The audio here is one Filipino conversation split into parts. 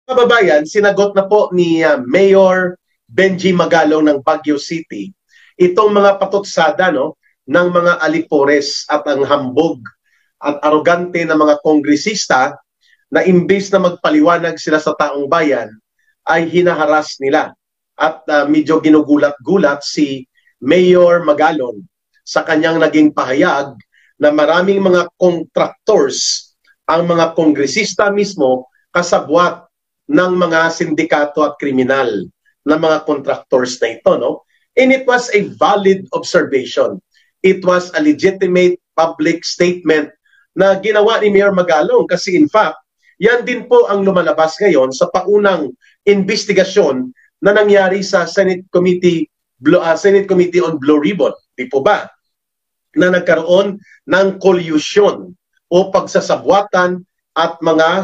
Kababayan, sinagot na po ni Mayor Benji Magalong ng Baguio City itong mga patutsada ng mga alipores at ang hambog at arogante na mga kongresista na imbes na magpaliwanag sila sa taong bayan ay hinaharas nila. At medyo ginugulat-gulat si Mayor Magalong sa kanyang naging pahayag na maraming mga contractors ang mga kongresista mismo kasabwat ng mga sindikato at kriminal na mga contractors na ito, no? And it was a valid observation. It was a legitimate public statement na ginawa ni Mayor Magalong kasi in fact, yan din po ang lumalabas ngayon sa paunang investigasyon na nangyari sa Senate Committee on Blue Ribbon. Di po ba? Na nagkaroon ng collusion o pagsasabwatan at mga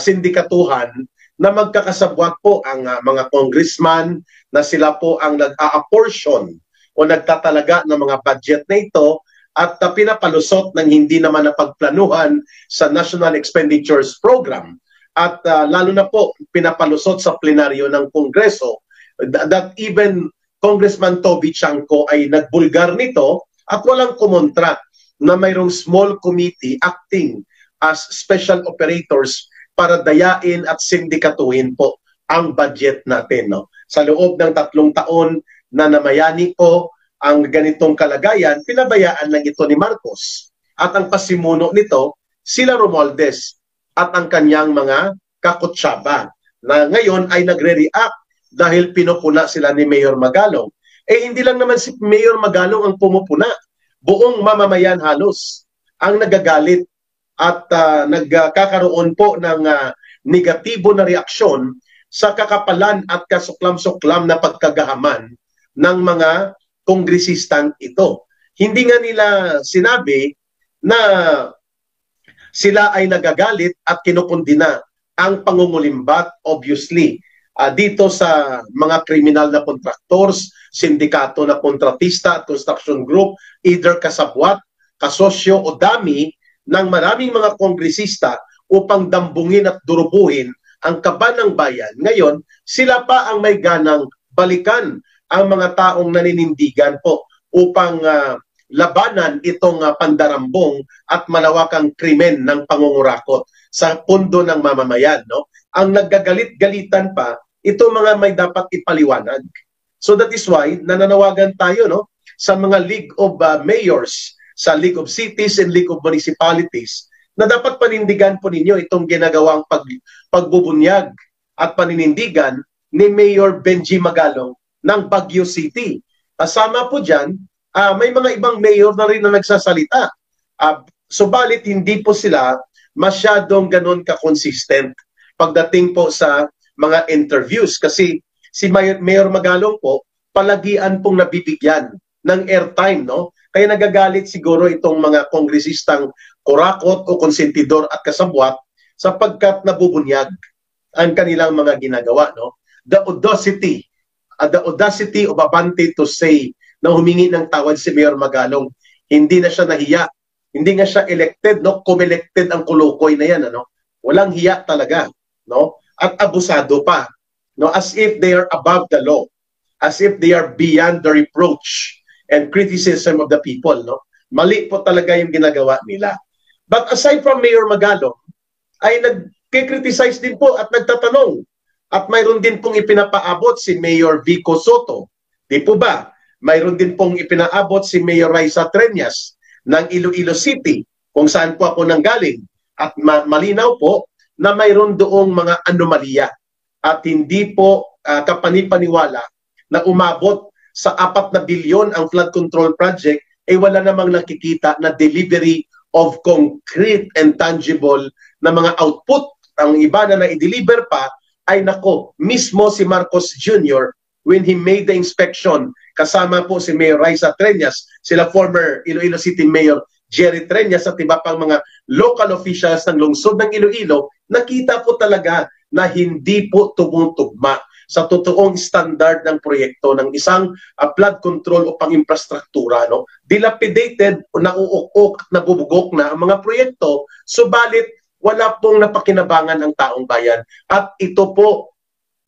sindikatuhan na magkakasabwat po ang mga congressman na sila po ang nag-a-apportion o nagtatalaga ng mga budget na ito at pinapalusot ng hindi naman napagplanuhan sa National Expenditures Program at lalo na po pinapalusot sa plenaryo ng Kongreso that even Congressman Toby Chanco ay nagbulgar nito at walang kumontra na mayroong small committee acting as special operators para dayain at sindikatuhin po ang budget natin. No? Sa loob ng 3 taon na namayani po ang ganitong kalagayan, pinabayaan lang ito ni Marcos. At ang pasimuno nito, sila Romualdez at ang kanyang mga kakutsaba na ngayon ay nagre-react dahil pinupuna sila ni Mayor Magalong. Eh hindi lang naman si Mayor Magalong ang pumupuna. Buong mamamayan halos ang nagagalit at nagkakaroon po ng negatibo na reaksyon sa kakapalan at kasuklam-suklam na pagkagahaman ng mga kongresistang ito. Hindi nga nila sinabi na sila ay nagagalit at kinukundina ang pangungulimbat, obviously, dito sa mga kriminal na contractors, sindikato na kontratista at construction group, either kasabwat, kasosyo o dami ng maraming mga kongresista upang dambungin at durubuhin ang kaban ng bayan. Ngayon, sila pa ang may ganang balikan ang mga taong naninindigan po upang labanan itong pandarambong at malawakang krimen ng pangungurakot sa pundo ng mamamayan. No? Ang naggagalit-galitan pa, ito mga may dapat ipaliwanag. So that is why nananawagan tayo sa mga League of Mayors, sa League of Cities and League of Municipalities na dapat panindigan po ninyo itong ginagawang pagbubunyag at paninindigan ni Mayor Benji Magalong ng Baguio City. Kasama po dyan, may mga ibang mayor na rin na nagsasalita. Subalit hindi po sila masyadong ganun ka-consistent pagdating po sa mga interviews kasi si Mayor Magalong po palagian pong nabibigyan ng airtime, no? Kaya nagagalit siguro itong mga kongresistang kurakot o konsentidor at kasabwat sapagkat nabubunyag ang kanilang mga ginagawa, no? The audacity of Abante to say na humingi ng tawad si Mayor Magalong, hindi na siya nahiya. Hindi nga siya elected, no? Kumelected ang kulukoy na yan, ano? Walang hiya talaga, no? At abusado pa, no? As if they are above the law, as if they are beyond the reproach and criticism of the people, no? Mali po talaga yung ginagawa nila. But aside from Mayor Magalong, ay nagkikriticize din po at nagtatanong. At mayroon din pong ipinapaabot si Mayor Vico Soto. Di po ba? Mayroon din pong ipinaabot si Mayor Raisa Treñas ng Iloilo City, kung saan po ako nanggaling. At malinaw po na mayroon doong mga anomalya. At hindi po kapanipaniwala na umabot sa 4 na bilyon ang flood control project, wala namang nakikita na delivery of concrete and tangible na mga output. Ang iba na na-deliver pa ay nako, mismo si Marcos Jr. when he made the inspection, kasama po si Mayor Raisa Treñas, sila former Iloilo City Mayor Jerry Treñas at iba pang mga local officials ng lungsod ng Iloilo, nakita po talaga na hindi po tumutugma sa totoong standard ng proyekto ng isang flood control o pang-infrastruktura. No? Dilapidated, nauukok, nabubugok na ang mga proyekto, subalit wala pong napakinabangan ang taong bayan. At ito po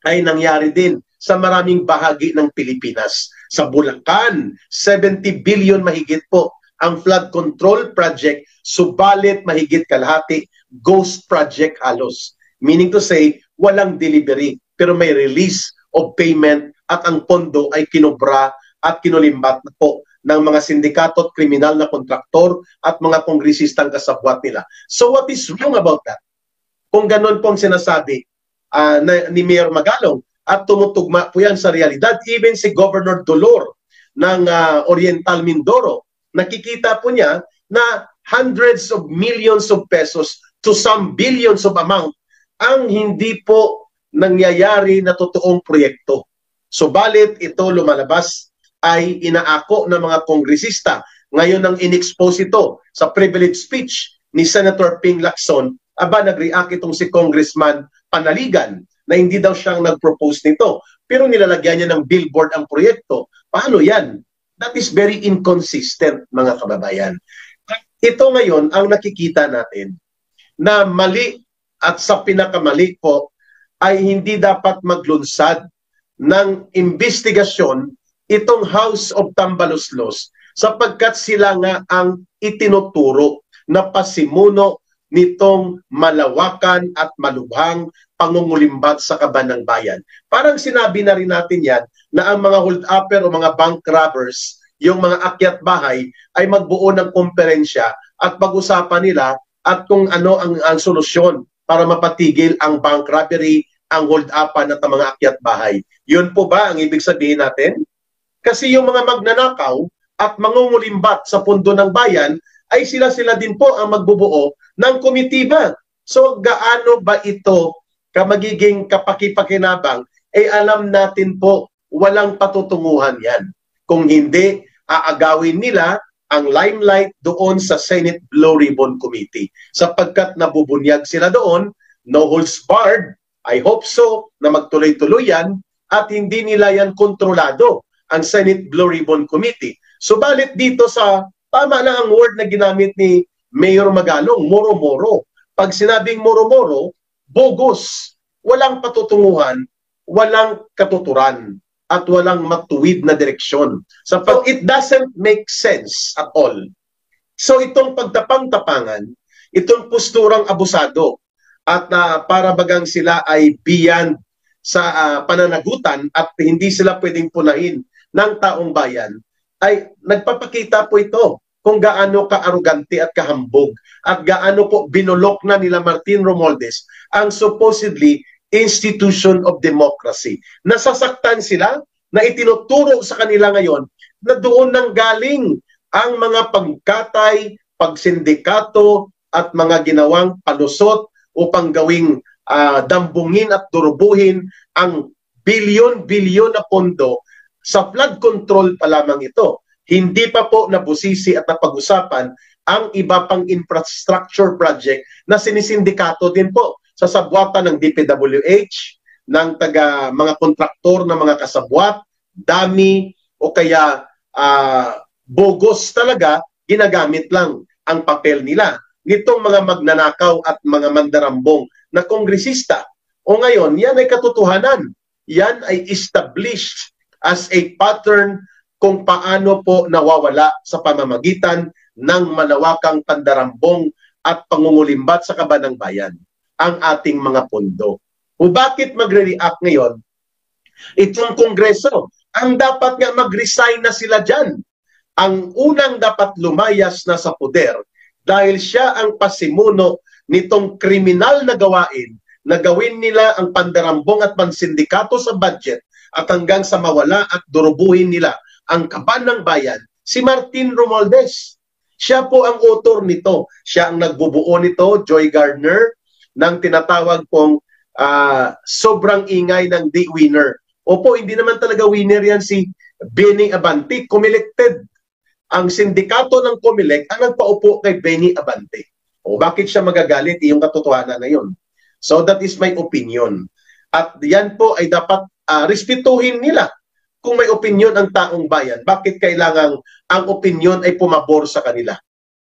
ay nangyari din sa maraming bahagi ng Pilipinas. Sa Bulacan, 70 billion mahigit po ang flood control project, subalit mahigit kalahati ghost project halos. Meaning to say, walang delivery, pero may release of payment at ang pondo ay kinobra at kinulimbat na po ng mga sindikato at kriminal na kontraktor at mga kongresistang kasabwat nila. So what is wrong about that? Kung ganun pong sinasabi ni Mayor Magalong at tumutugma po yan sa realidad, even si Governor Dolor ng Oriental Mindoro, nakikita po niya na hundreds of millions of pesos to some billions of amount ang hindi po nangyayari na totoong proyekto. Subalit ito lumalabas ay inaako ng mga kongresista. Ngayon nang in-expose ito sa privilege speech ni Senator Ping Lacson, nag-react itong si Congressman Panaligan na hindi daw siyang nag-propose nito. Pero nilalagyan niya ng billboard ang proyekto. Paano yan? That is very inconsistent, mga kababayan. Ito ngayon ang nakikita natin na mali at sa pinakamali po ay hindi dapat maglunsad ng investigasyon itong House of Tambaluslos sapagkat sila nga ang itinuturo na pasimuno nitong malawakan at malubhang pangungulimbat sa kaban ng bayan. Parang sinabi na rin natin yan na ang mga hold-upper o mga bank robbers, yung mga akyat bahay, ay magbuo ng komperensya at pag-usapan nila at kung ano ang solusyon para mapatigil ang bank robbery, ang hold-upan at ang mga akyat bahay. Yun po ba ang ibig sabihin natin? Kasi yung mga magnanakaw at mangungulimbat sa pundo ng bayan ay sila-sila din po ang magbubuo ng komitiba. So gaano ba ito magiging kapakipakinabang? Alam natin po walang patutunguhan yan. Kung hindi, aagawin nila ang limelight doon sa Senate Blue Ribbon Committee. Sapagkat nabubunyag sila doon, no holds barred, I hope so na magtuloy-tuloy yan at hindi nila yan kontrolado ang Senate Blue Ribbon Committee. Subalit dito sa, tama na ang word na ginamit ni Mayor Magalong, moro-moro. Pag sinabing moro-moro, bogus, walang patutunguhan, walang katuturan, at walang matuwid na direksyon. So it doesn't make sense at all. So itong pagtapang-tapangan, itong posturang abusado, at para bagang sila ay beyond sa pananagutan at hindi sila pwedeng punahin ng taong bayan, ay nagpapakita po ito kung gaano ka-arugante at kahambog at gaano po binulok na nila Martin Romualdez ang supposedly institution of democracy. Nasasaktan sila na itinuturo sa kanila ngayon na doon nang galing ang mga pagkatay, pagsindikato at mga ginawang palusot upang gawing dambungin at durubuhin ang bilyon-bilyon na pondo sa flood control pa lamang ito. Hindi pa po nabusisi at napag-usapan ang iba pang infrastructure project na sinisindikato din po sa sabwatan ng DPWH, ng mga kontraktor na mga kasabwat, dami o kaya bogus talaga, ginagamit lang ang papel nila nitong mga magnanakaw at mga mandarambong na kongresista. O ngayon, yan ay katotohanan. Yan ay established as a pattern kung paano po nawawala sa pamamagitan ng malawakang pandarambong at pangungulimbat sa kaban ng bayan ang ating mga pondo. O bakit magre-react ngayon itong Kongreso? Ang dapat nga mag-resign na sila dyan. Ang unang dapat lumayas na sa poder dahil siya ang pasimuno nitong kriminal na gawain na gawin nila ang pandarambong at pansindikato sa budget at hanggang sa mawala at durubuhin nila ang kaban ng bayan, si Martin Romualdez. Siya po ang author nito. Siya ang nagbubuo nito, Joy Gardner, ng tinatawag pong sobrang ingay ng di winner. Opo, hindi naman talaga winner yan si Benny Abante. Comelected. Ang sindikato ng Comelec ang nagpaupo kay Benny Abante. O bakit siya magagalit? Yung katotohanan na yun. So that is my opinion. At yan po ay dapat respetuhin nila kung may opinion ang taong bayan. Bakit kailangang ang opinion ay pumabor sa kanila?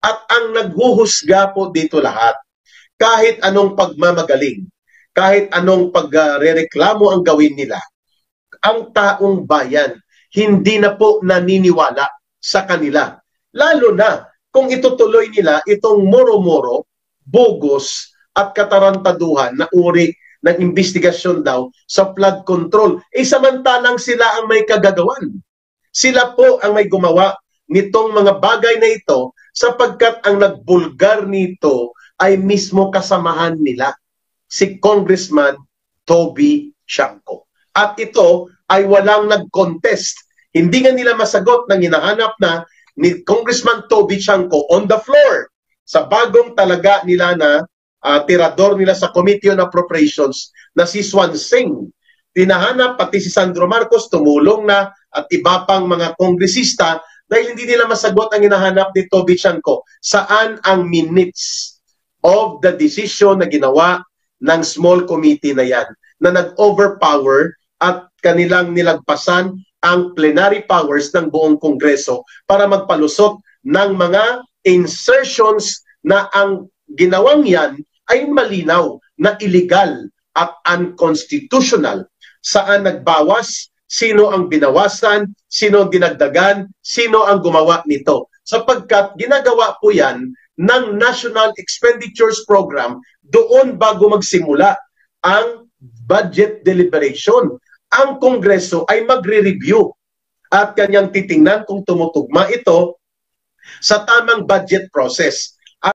At ang naghuhusga po dito lahat. kahit anong pagmamagaling, kahit anong pagrereklamo ang gawin nila, ang taong bayan hindi na po naniniwala sa kanila. Lalo na kung itutuloy nila itong moro-moro, bogus at katarantaduhan na uri ng investigasyon daw sa flood control. Samantalang sila ang may kagagawan. Sila po ang may gumawa nitong mga bagay na ito sapagkat ang nagbulgar nito ay mismo kasamahan nila, si Congressman Toby Shanco. At ito ay walang nag-contest. Hindi nga nila masagot ng hinahanap na ni Congressman Toby Shanco on the floor sa bagong talaga nila na tirador nila sa Committee on Appropriations na si Swan Singh. Tinahanap pati si Sandro Marcos, tumulong na at iba pang mga kongresista dahil hindi nila masagot ang hinahanap ni Toby Shanco. Saan ang minutes of the decision na ginawa ng small committee na yan na nag-overpower at kanilang nilagpasan ang plenary powers ng buong Kongreso para magpalusot ng mga insertions na ang ginawang yan ay malinaw na illegal at unconstitutional. Saan nagbawas, sino ang binawasan, sino ang dinagdagan, sino ang gumawa nito. Sapagkat ginagawa po yan ng National Expenditures Program doon bago magsimula ang budget deliberation. Ang Kongreso ay magre-review at kanyang titingnan kung tumutugma ito sa tamang budget process.